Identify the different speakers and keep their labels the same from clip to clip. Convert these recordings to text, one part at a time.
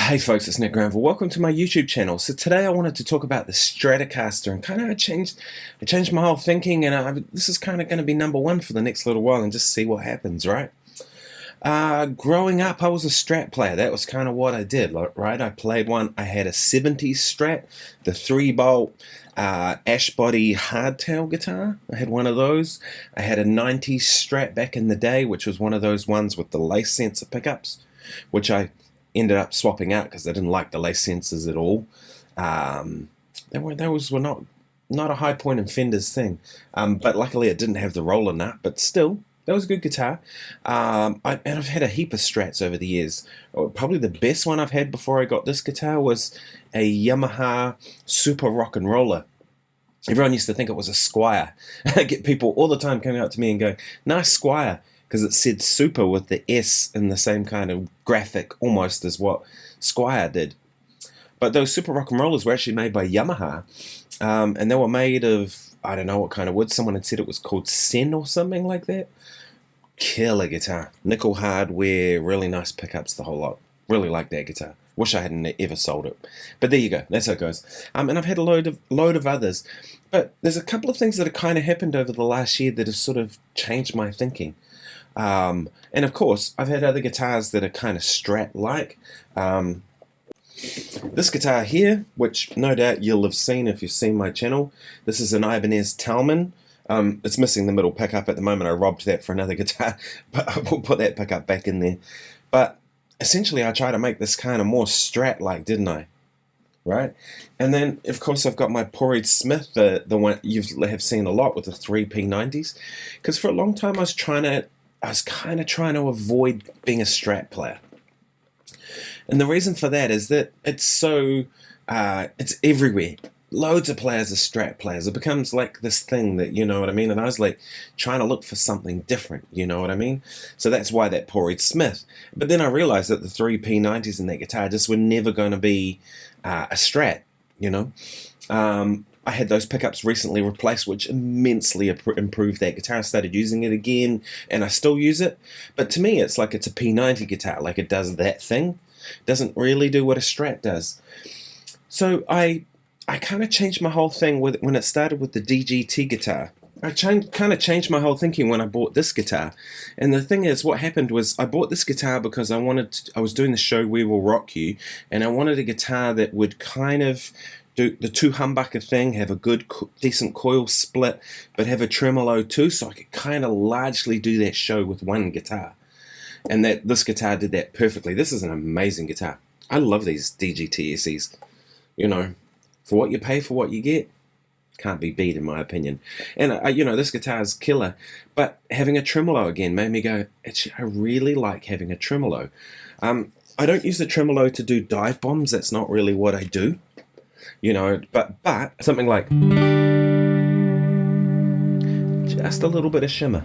Speaker 1: Hey folks, it's Nick Granville. Welcome to my YouTube channel. So today I wanted to talk about the Stratocaster and kind of I changed my whole thinking, and this is kind of going to be number one for the next little while and just see what happens, right? Growing up, I was a Strat player. That was kind of what I did, right? I played one. I had a 70s Strat, the 3-bolt ash body hardtail guitar. I had one of those. I had a 90s Strat back in the day, which was one of those ones with the lace sensor pickups, which I ended up swapping out because I didn't like the lace sensors at all. Those were not a high point in Fender's thing, but luckily it didn't have the roller nut. But still, that was a good guitar. And I've had a heap of Strats over the years. Probably the best one I've had before I got this guitar was a Yamaha Super Rock and Roller. Everyone used to think it was a Squire. I get people all the time coming up to me and going, "Nice Squire," because it said Super with the S in the same kind of graphic almost as what Squire did. But those Super Rock and Rollers were actually made by Yamaha, and they were made of, I don't know what kind of wood. Someone had said it was called Sen or something like that. Killer guitar. Nickel hardware, really nice pickups, the whole lot. Really like that guitar. Wish I hadn't ever sold it. But there you go, that's how it goes. And I've had a load of others. But there's a couple of things that have kind of happened over the last year that have sort of changed my thinking. And of course, I've had other guitars that are kind of Strat-like. This guitar here, which no doubt you'll have seen if you've seen my channel, this is an Ibanez Talman. It's missing the middle pickup at the moment. I robbed that for another guitar, but I will put that pickup back in there. But essentially, I try to make this kind of more Strat-like, didn't I? Right? And then, of course, I've got my Porried Smith, the one you have seen a lot with the 3 P90s. Because for a long time, I was kind of trying to avoid being a Strat player. And the reason for that is that it's it's everywhere. Loads of players are Strat players. It becomes like this thing that, you know what I mean? And I was like trying to look for something different, you know what I mean? So that's why that Porried Smith. But then I realized that the 3 P90s in that guitar just were never going to be a Strat, you know? I had those pickups recently replaced, which immensely improved that guitar. I started using it again, and I still use it. But to me, it's like it's a P90 guitar. Like it does that thing. It doesn't really do what a Strat does. So I kind of changed my whole thing when it started with the DGT guitar. I kind of changed my whole thinking when I bought this guitar. And the thing is, what happened was I bought this guitar because I was doing the show We Will Rock You, and I wanted a guitar that would kind of do the 2 humbucker thing, have a good, decent coil split, but have a tremolo too, so I could kind of largely do that show with one guitar. And this guitar did that perfectly. This is an amazing guitar. I love these DGT SEs. You know, for what you pay, for what you get, can't be beat in my opinion. And you know, this guitar is killer, but having a tremolo again made me go, actually, I really like having a tremolo. I don't use the tremolo to do dive bombs. That's not really what I do. You know, but something like just a little bit of shimmer.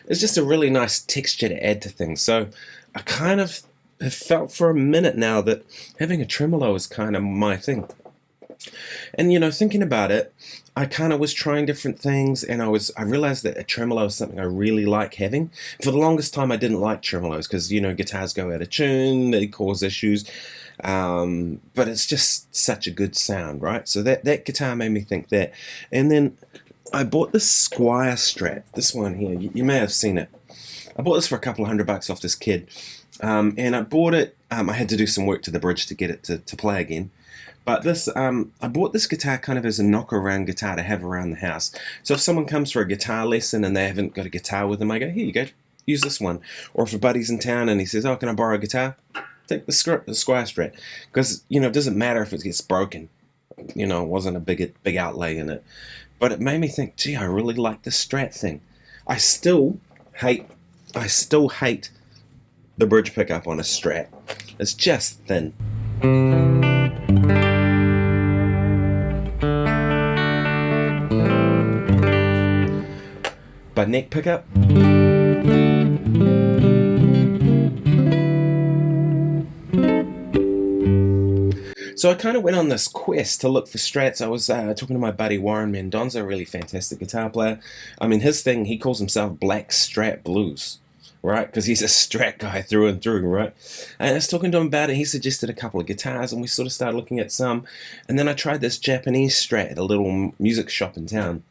Speaker 1: It's just a really nice texture to add to things. So I kind of have felt for a minute now that having a tremolo is kind of my thing. And, you know, thinking about it, I kind of was trying different things, and I realized that a tremolo is something I really like having. For the longest time, I didn't like tremolos because, you know, guitars go out of tune, they cause issues, but it's just such a good sound, right? So that guitar made me think that. And then I bought this Squire Strat, this one here. You may have seen it. I bought this for a couple of $100 off this kid, and I bought it. I had to do some work to the bridge to get it to play again. But this, I bought this guitar kind of as a knock-around guitar to have around the house. So if someone comes for a guitar lesson and they haven't got a guitar with them, I go, here you go, use this one. Or if a buddy's in town and he says, oh, can I borrow a guitar? Take the Squire Strat. Because, you know, it doesn't matter if it gets broken. You know, it wasn't a big outlay in it. But it made me think, gee, I really like this Strat thing. I still hate the bridge pickup on a Strat. It's just thin. But neck pickup, So I kind of went on this quest to look for Strats. I was talking to my buddy Warren Mendonza, a really fantastic guitar player. I mean, his thing, he calls himself Black Strat Blues, right? Because he's a Strat guy through and through, right? And I was talking to him about it. He suggested a couple of guitars, and we sort of started looking at some. And then I tried this Japanese Strat at a little music shop in town,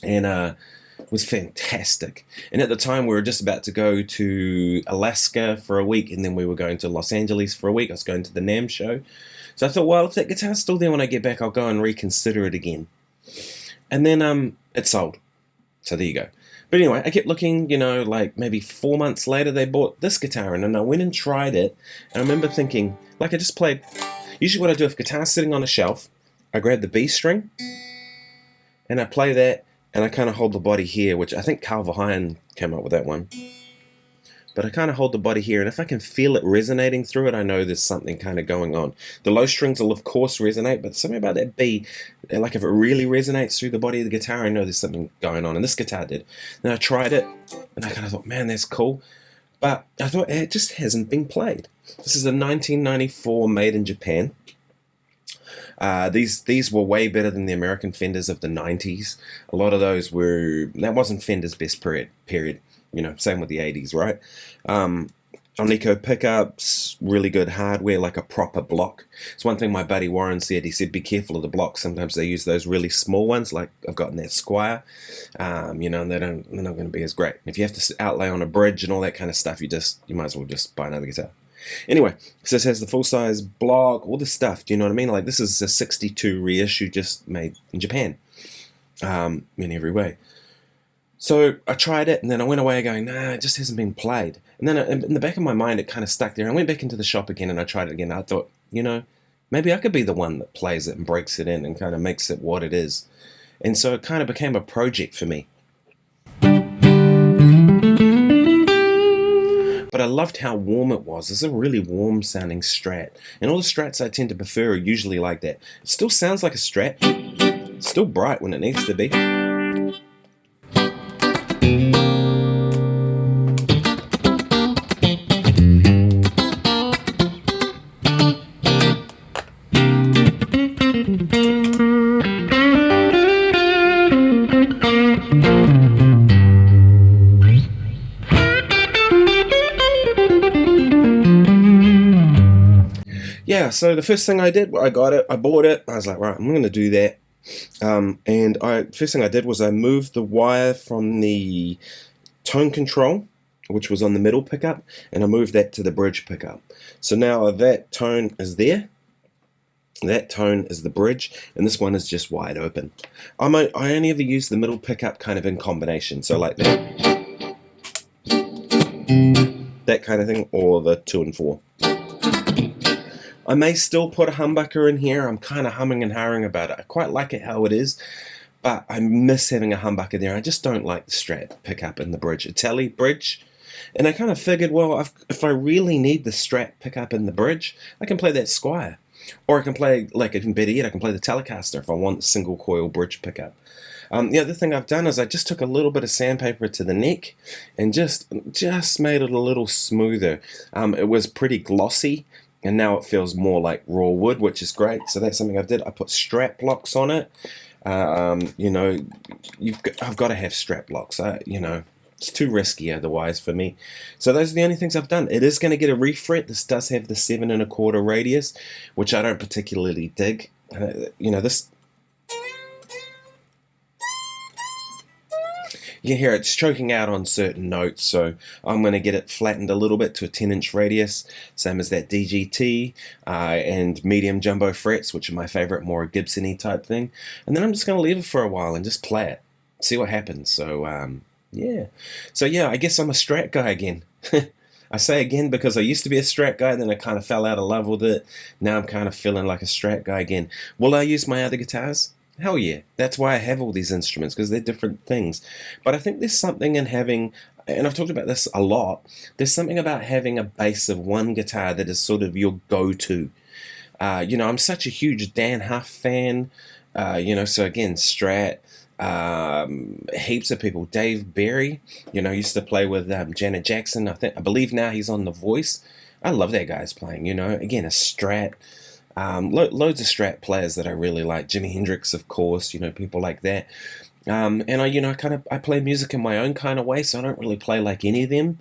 Speaker 1: and it was fantastic. And at the time, we were just about to go to Alaska for a week, and then we were going to Los Angeles for a week. I was going to the NAMM show. So I thought, well, if that guitar's still there when I get back, I'll go and reconsider it again. And then it sold. So there you go. But anyway, I kept looking, you know, like maybe 4 months later, they bought this guitar in, and I went and tried it. And I remember thinking, like, I just played. Usually what I do, if guitar's sitting on a shelf, I grab the B string and I play that, and I kind of hold the body here, which I think Carl Verheyen came up with that one. But I kind of hold the body here, and if I can feel it resonating through it, I know there's something kind of going on. The low strings will, of course, resonate, but something about that B, like if it really resonates through the body of the guitar, I know there's something going on, and this guitar did. Then I tried it, and I kind of thought, man, that's cool. But I thought, it just hasn't been played. This is a 1994 made in Japan. These were way better than the American Fenders of the 90s. A lot of those were, that wasn't Fender's best period. You know, same with the 80s, right? Onico pickups, really good hardware, like a proper block. It's one thing my buddy Warren said. He said, be careful of the blocks. Sometimes they use those really small ones, like I've got in that Squire, you know, and they're not going to be as great. If you have to outlay on a bridge and all that kind of stuff, you might as well just buy another guitar. Anyway, so this has the full-size block, all this stuff, do you know what I mean? Like, this is a 62 reissue just made in Japan, in every way. So I tried it, and then I went away going, nah, it just hasn't been played. And then in the back of my mind, it kind of stuck there. I went back into the shop again, and I tried it again. I thought, you know, maybe I could be the one that plays it and breaks it in and kind of makes it what it is. And so it kind of became a project for me. But I loved how warm it was. It's a really warm sounding Strat. And all the Strats I tend to prefer are usually like that. It still sounds like a Strat. It's still bright when it needs to be. Yeah, so the first thing I did, I got it, I bought it, I was like, right, I'm going to do that. First thing I did was I moved the wire from the tone control, which was on the middle pickup, and I moved that to the bridge pickup. So now that tone is there, that tone is the bridge, and this one is just wide open. I only ever use the middle pickup kind of in combination, so like that kind of thing, or the 2 and 4. I may still put a humbucker in here. I'm kind of humming and hawing about it. I quite like it how it is, but I miss having a humbucker there. I just don't like the Strat pickup in the bridge, a tele bridge. And I kind of figured, well, if I really need the Strat pickup in the bridge, I can play that Squire. Or I can play, like even better yet, I can play the Telecaster if I want a single coil bridge pickup. The other thing I've done is I just took a little bit of sandpaper to the neck and just made it a little smoother. It was pretty glossy, and now it feels more like raw wood, which is great. So that's something I did. I put strap blocks on it. You know, I've got to have strap blocks. You know, it's too risky otherwise for me. So those are the only things I've done. It is going to get a refret. This does have the 7 1/4 radius, which I don't particularly dig. You know, this. You can hear it's choking out on certain notes, so I'm going to get it flattened a little bit to a 10-inch radius, same as that DGT, and medium jumbo frets, which are my favorite, more Gibson-y type thing. And then I'm just going to leave it for a while and just play it, see what happens. So, yeah. So, yeah, I guess I'm a Strat guy again. I say again because I used to be a Strat guy, then I kind of fell out of love with it. Now I'm kind of feeling like a Strat guy again. Will I use my other guitars? Hell yeah. That's why I have all these instruments, because they're different things. But I think there's something in having, and I've talked about this a lot, there's something about having a base of one guitar that is sort of your go-to. You know, I'm such a huge Dan Huff fan, you know, so again, Strat, heaps of people. Dave Berry, you know, used to play with Janet Jackson. I believe now he's on The Voice. I love that guy's playing, you know. Again, a Strat. Loads of Strat players that I really like. Jimi Hendrix, of course, people like that. And I play music in my own kind of way, so I don't really play like any of them.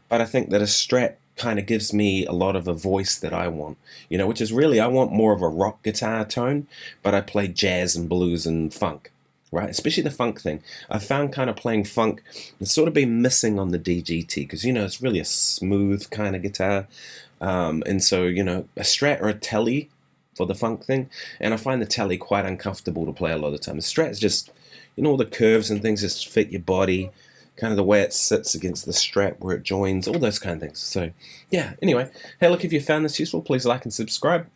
Speaker 1: But I think that a Strat kind of gives me a lot of a voice that I want, which is really, I want more of a rock guitar tone, but I play jazz and blues and funk, right? Especially the funk thing. I found kind of playing funk, it's sort of been missing on the DGT, because, it's really a smooth kind of guitar. And so, a Strat or a Tele for the funk thing, and I find the Tele quite uncomfortable to play a lot of the time. The Strat's just, all the curves and things just fit your body, kind of the way it sits against the strap, where it joins, all those kind of things. So, yeah, anyway, hey, look, if you found this useful, please like and subscribe.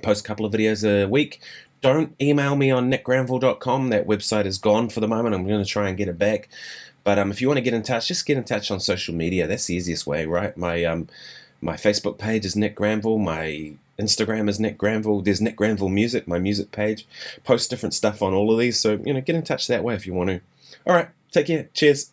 Speaker 1: Post a couple of videos a week. Don't email me on nickgranville.com. That website is gone for the moment. I'm going to try and get it back. But if you want to get in touch, just get in touch on social media. That's the easiest way, right? My Facebook page is Nick Granville. My Instagram is Nick Granville. There's Nick Granville Music, my music page. Post different stuff on all of these. So, get in touch that way if you want to. All right, take care. Cheers.